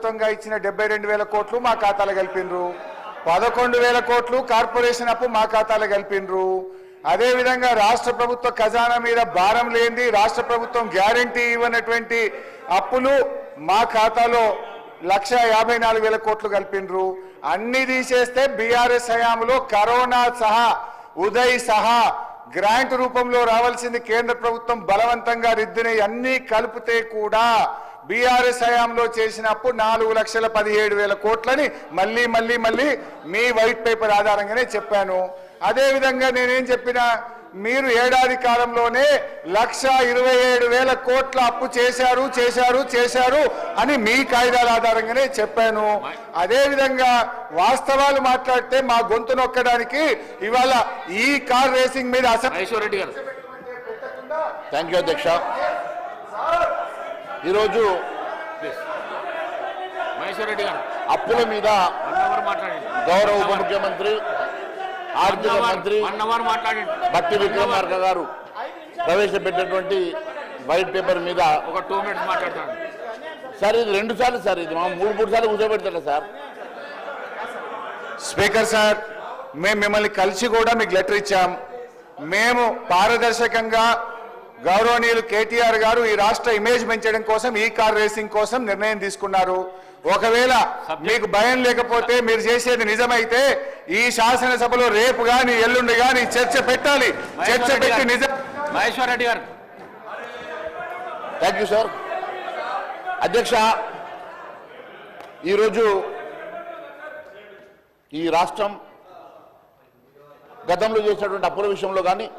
ప్రభుత్వంగా ఇచ్చిన 72,000 కోట్లు మా ఖాతాలో కలిపినరు. 11,000 కోట్లు కార్పొరేషన్ అప్పు మా ఖాతాలో కలిపినరు. అదేవిధంగా రాష్ట్ర ప్రభుత్వ ఖజానా మీద భారం లేని రాష్ట్ర ప్రభుత్వం గ్యారంటీ ఇవ్వనటువంటి అప్పులు మా ఖాతాలో 1,54,000 కోట్లు కలిపినరు. అన్ని తీసేస్తే బీఆర్ఎస్ హయాంలో కరోనా సహా ఉదయ్ సహా గ్రాంట్ రూపంలో రావాల్సింది కేంద్ర ప్రభుత్వం బలవంతంగా రిద్దిన అన్ని కలిపితే కూడా బీఆర్ఎస్ హయాంలో చేసిన అప్పు 4,17,000 కోట్లని మళ్ళీ మీ వైట్ పేపర్ ఆధారంగానే చెప్పాను. అదేవిధంగా నేనేం చెప్పినా మీరు ఏడాది కాలంలోనే 1,27,000 కోట్ల అప్పు చేశారు అని మీ కాయిదాల ఆధారంగానే చెప్పాను. అదేవిధంగా వాస్తవాలు మాట్లాడితే మా గొంతు నొక్కడానికి ఇవాళ ఈ కార్ రేసింగ్ మీద థ్యాంక్ యూ అధ్యక్ష. ఈరోజు అప్పుల మీద గౌరవ ఉప ముఖ్యమంత్రి ఆర్థిక మంత్రి బట్టి విక్రమార్క గారు ప్రవేశపెట్టినటువంటి వైట్ పేపర్ మీద ఒక 2 minutes మాట్లాడతాను సార్. ఇది 2 సార్లు సార్, ఇది మా 3 సార్లు కూర్చోబెడతారా సార్? స్పీకర్ సార్, మేము మిమ్మల్ని కలిసి కూడా మీకు లెటర్ ఇచ్చాం. మేము పారదర్శకంగా గౌరవనీయులు కేటీఆర్ గారు ఈ రాష్ట్ర ఇమేజ్ పెంచడం కోసం ఈ కార్ రేసింగ్ కోసం నిర్ణయం తీసుకున్నారు. ఒకవేళ మీకు భయం లేకపోతే మీరు చేసేది నిజమైతే ఈ శాసనసభలో రేపు గాని ఎల్లుండి గాని చర్చ పెట్టాలి. చర్చ పెట్టి నిజం. మహేశ్వర్ రెడ్డి గారు. Thank you sir. అధ్యక్ష, ఈరోజు ఈ రాష్ట్రం గతంలో చేసినటువంటి అప్పుల విషయంలో కానీ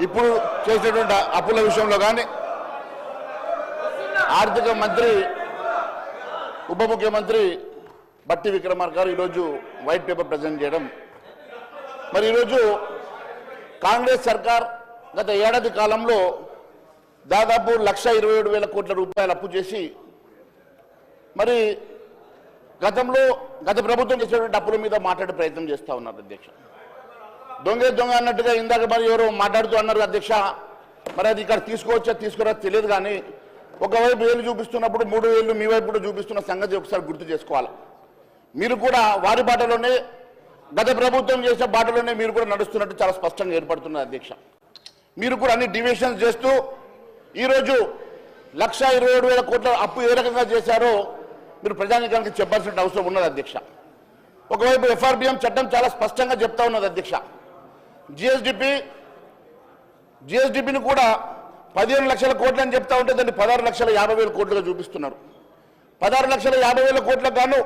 ఇప్పుడు చేసినటువంటి అప్పుల విషయంలో కానీ ఆర్థిక మంత్రి ఉప ముఖ్యమంత్రి బట్టి విక్రమార్క గారు ఈరోజు వైట్ పేపర్ ప్రజెంట్ చేయడం, మరి ఈరోజు కాంగ్రెస్ సర్కార్ గత ఏడాది కాలంలో దాదాపు 1,27,000 కోట్ల రూపాయలు అప్పు చేసి మరి గత ప్రభుత్వం చేసినటువంటి అప్పుల మీద మాట్లాడే ప్రయత్నం చేస్తూ ఉన్నారు అధ్యక్ష. దొంగ అన్నట్టుగా ఇందాక మరి ఎవరు మాట్లాడుతూ అన్నారు అధ్యక్ష. మరి అది ఇక్కడ తీసుకోవచ్చా తీసుకురా తెలియదు, కానీ ఒకవైపు వేలు చూపిస్తున్నప్పుడు 3 వేలు మీ వైపు కూడా చూపిస్తున్న సంగతి ఒకసారి గుర్తు చేసుకోవాలి. మీరు కూడా వారి బాటలోనే గత ప్రభుత్వం చేసే బాటలోనే మీరు కూడా నడుస్తున్నట్టు చాలా స్పష్టంగా ఏర్పడుతున్నది అధ్యక్ష. మీరు కూడా అన్ని డివిజన్స్ చేస్తూ ఈరోజు 1,27,000 కోట్ల అప్పు ఏ రకంగా చేశారో మీరు ప్రజానీకానికి చెప్పాల్సిన అవసరం ఉన్నది అధ్యక్ష. ఒకవైపు ఎఫ్ఆర్బిఎం చట్టం చాలా స్పష్టంగా చెప్తా ఉన్నది అధ్యక్ష. జిఎస్డిపిని కూడా 15 లక్షల కోట్లు అని చెప్తా ఉంటే దాన్ని 16,50,000 కోట్లుగా చూపిస్తున్నారు. 16,50,000 కోట్లకు గాను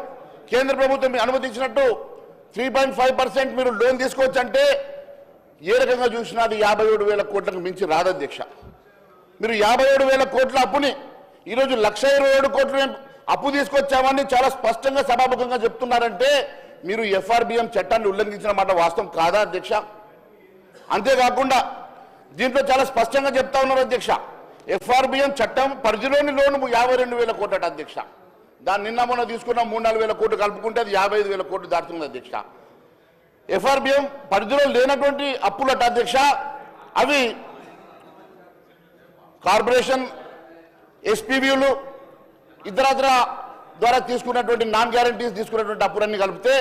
కేంద్ర ప్రభుత్వం అనుమతించినట్టు 3.5% మీరు లోన్ తీసుకోవచ్చు అంటే ఏ రకంగా చూసినా అది 57,000 కోట్లకు మించి రాదు అధ్యక్ష. మీరు 57,000 కోట్ల అప్పుని ఈరోజు 1,27,000 కోట్లు అప్పు తీసుకొచ్చామని చాలా స్పష్టంగా సభాముఖంగా చెప్తున్నారంటే మీరు ఎఫ్ఆర్బిఎం చట్టాన్ని ఉల్లంఘించిన మాట వాస్తవం కాదా అధ్యక్ష? అంతేకాకుండా దీంట్లో చాలా స్పష్టంగా చెప్తా ఉన్నారు అధ్యక్ష, ఎఫ్ఆర్బిఎం చట్టం పరిధిలోని లోను 52,000 కోట్లట అధ్యక్ష. దాన్ని నిన్న మొన్న తీసుకున్న 3-4 కోట్లు కలుపుకుంటే అది 55,000 కోట్లు దాటుతుంది అధ్యక్ష. ఎఫ్ఆర్బిఎం పరిధిలో లేనటువంటి అప్పులట అధ్యక్ష. అవి కార్పొరేషన్, ఎస్పీవీలు, ఇతరత్ర ద్వారా తీసుకున్నటువంటి నాన్ గ్యారంటీస్ తీసుకున్నటువంటి అప్పులన్నీ కలిపితే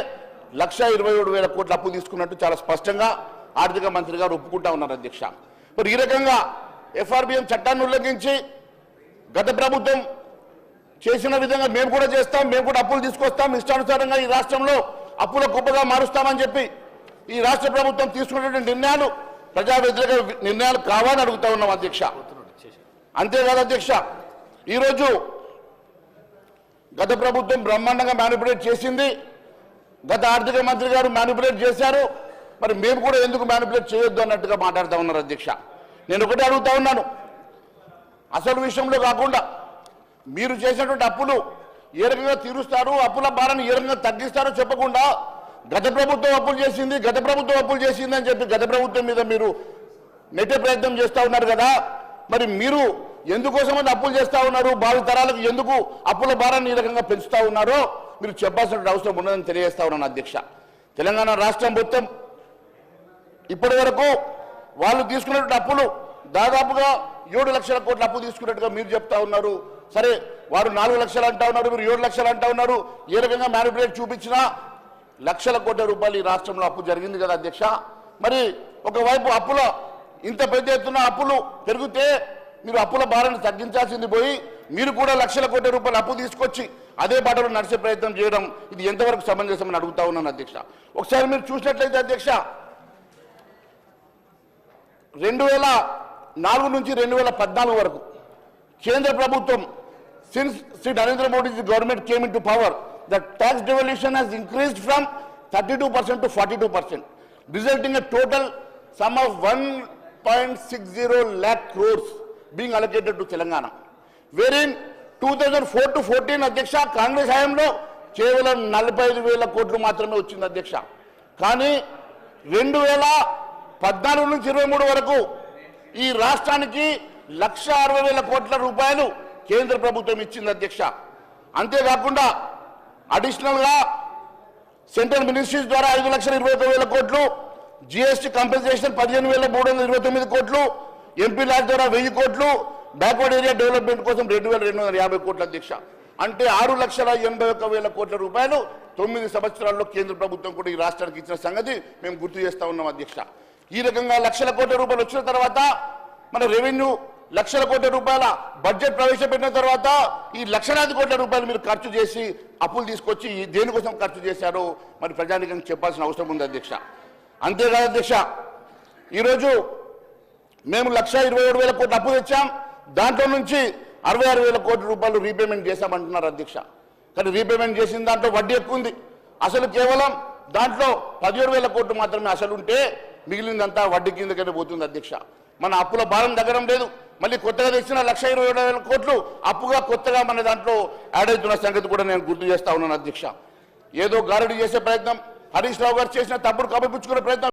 1,27,000 కోట్ల అప్పు తీసుకున్నట్టు చాలా స్పష్టంగా ఆర్థిక మంత్రి గారు ఒప్పుకుంటా ఉన్నారు అధ్యక్ష. మరి ఈ రకంగా ఎఫ్ఆర్బిఎం చట్టాన్ని ఉల్లంఘించి గత ప్రభుత్వం చేసిన విధంగా మేము కూడా చేస్తాం, మేము కూడా అప్పులు తీసుకొస్తాం, ఇష్టానుసారంగా ఈ రాష్ట్రంలో అప్పుల కుప్పగా మారుస్తామని చెప్పి ఈ రాష్ట్ర ప్రభుత్వం తీసుకున్నటువంటి నిర్ణయాలు ప్రజా వ్యతిరేక నిర్ణయాలు కావాలని అడుగుతా ఉన్నాం అధ్యక్ష. అంతేకాదు అధ్యక్ష, ఈరోజు గత ప్రభుత్వం బ్రహ్మాండంగా మ్యానిపులేట్ చేసింది, గత ఆర్థిక మంత్రి గారు మ్యానిపులేట్ చేశారు, మరి మేము కూడా ఎందుకు మ్యానిపులేట్ చేయొద్దు అన్నట్టుగా మాట్లాడుతూ ఉన్నారు అధ్యక్ష. నేను ఒకటే అడుగుతా ఉన్నాను, అసలు విషయంలో కాకుండా మీరు చేసినటువంటి అప్పులు ఏ రకంగా తీరుస్తారు, అప్పుల భారాన్ని ఏ రకంగా తగ్గిస్తారో చెప్పకుండా గత ప్రభుత్వం అప్పులు చేసింది అని చెప్పి గత ప్రభుత్వం మీద మీరు నెట్టే ప్రయత్నం చేస్తూ ఉన్నారు కదా. మరి మీరు ఎందుకోసమని అప్పులు చేస్తూ ఉన్నారు, భావి తరాలకు ఎందుకు అప్పుల భారాన్ని ఈ రకంగా పెంచుతూ ఉన్నారో మీరు చెప్పాల్సిన అవసరం ఉన్నదని తెలియజేస్తా ఉన్నాను అధ్యక్ష. తెలంగాణ రాష్ట్రం మొత్తం ఇప్పటి వరకు వాళ్ళు తీసుకున్నటువంటి అప్పులు దాదాపుగా 7 లక్షల కోట్ల అప్పు తీసుకున్నట్టుగా మీరు చెప్తా ఉన్నారు. సరే వారు 4 లక్షలు అంటా ఉన్నారు, మీరు 7 లక్షలు అంటా ఉన్నారు. ఏ రకంగా మ్యానిపులేట్ చూపించినా లక్షల కోట్ల రూపాయలు ఈ రాష్ట్రంలో అప్పు జరిగింది కదా అధ్యక్ష. మరి ఒకవైపు అప్పుల ఇంత పెద్ద ఎత్తున అప్పులు పెరిగితే మీరు అప్పుల భారాన్ని తగ్గించాల్సింది పోయి మీరు కూడా లక్షల కోట్ల రూపాయలు అప్పు తీసుకొచ్చి అదే బాటలో నడిచే ప్రయత్నం చేయడం ఇది ఎంతవరకు సమంజసమని అడుగుతా ఉన్నాను అధ్యక్ష. ఒకసారి మీరు చూసినట్లయితే అధ్యక్ష 2004 నుంచి 2014 వరకు కేంద్ర ప్రభుత్వం since Sri Narendra Modi's government came into power, the tax devolution has increased from 32% to 42%, resulting in a total sum of 1.60 lakh crores being allocated to Telangana. Wherein 2004 to 14 అధ్యక్ష కాంగ్రెస్ హయాంలో కేవలం 45,000 కోట్లు మాత్రమే వచ్చింది అధ్యక్ష. కానీ 2014 నుంచి 23 వరకు ఈ రాష్ట్రానికి 1,60,000 కోట్ల రూపాయలు కేంద్ర ప్రభుత్వం ఇచ్చింది అధ్యక్ష. అంతేకాకుండా అడిషనల్గా సెంట్రల్ మినిస్ట్రీస్ ద్వారా 5,21,000 కోట్లు, జిఎస్టీ కంపెన్సేషన్ 15,329 కోట్లు, ఎంపీ లాజ్ ద్వారా 1000 కోట్లు, బ్యాక్వర్డ్ ఏరియా డెవలప్మెంట్ కోసం 2,250 కోట్ల అధ్యక్ష. అంటే 6,81,000 కోట్ల రూపాయలు 9 సంవత్సరాల్లో కేంద్ర ప్రభుత్వం కూడా ఈ రాష్ట్రానికి ఇచ్చిన సంగతి మేము గుర్తు చేస్తా ఉన్నాం అధ్యక్ష. ఈ రకంగా లక్షల కోట్ల రూపాయలు వచ్చిన తర్వాత మన రెవెన్యూ లక్షల కోట్ల రూపాయల బడ్జెట్ ప్రవేశపెట్టిన తర్వాత ఈ లక్షలాది కోట్ల రూపాయలు మీరు ఖర్చు చేసి అప్పులు తీసుకొచ్చి దేనికోసం ఖర్చు చేశారో మరి ప్రజానికం చెప్పాల్సిన అవసరం ఉంది అధ్యక్ష. అంతేకాదు అధ్యక్ష, ఈరోజు మేము 1,27,000 కోట్లు అప్పు తెచ్చాం, దాంట్లో నుంచి 66,000 కోట్ల రూపాయలు రీపేమెంట్ చేశామంటున్నారు అధ్యక్ష. కానీ రీపేమెంట్ చేసిన దాంట్లో వడ్డీ ఎక్కువ ఉంది. అసలు కేవలం దాంట్లో 17,000 కోట్లు మాత్రమే అసలు ఉంటే మిగిలిందంతా వడ్డీ కిందకనే పోతుంది అధ్యక్ష. మన అప్పుల భారం దగ్గరం లేదు. మళ్ళీ కొత్తగా తెచ్చిన 1,27,000 కోట్లు అప్పుగా కొత్తగా మన దాంట్లో యాడ్ అవుతున్న సంగతి కూడా నేను గుర్తు చేస్తా ఉన్నాను అధ్యక్ష. ఏదో గారడీ చేసే ప్రయత్నం, హరీష్ రావు గారు చేసిన తప్పుడు కప్పిపుచ్చుకునే ప్రయత్నం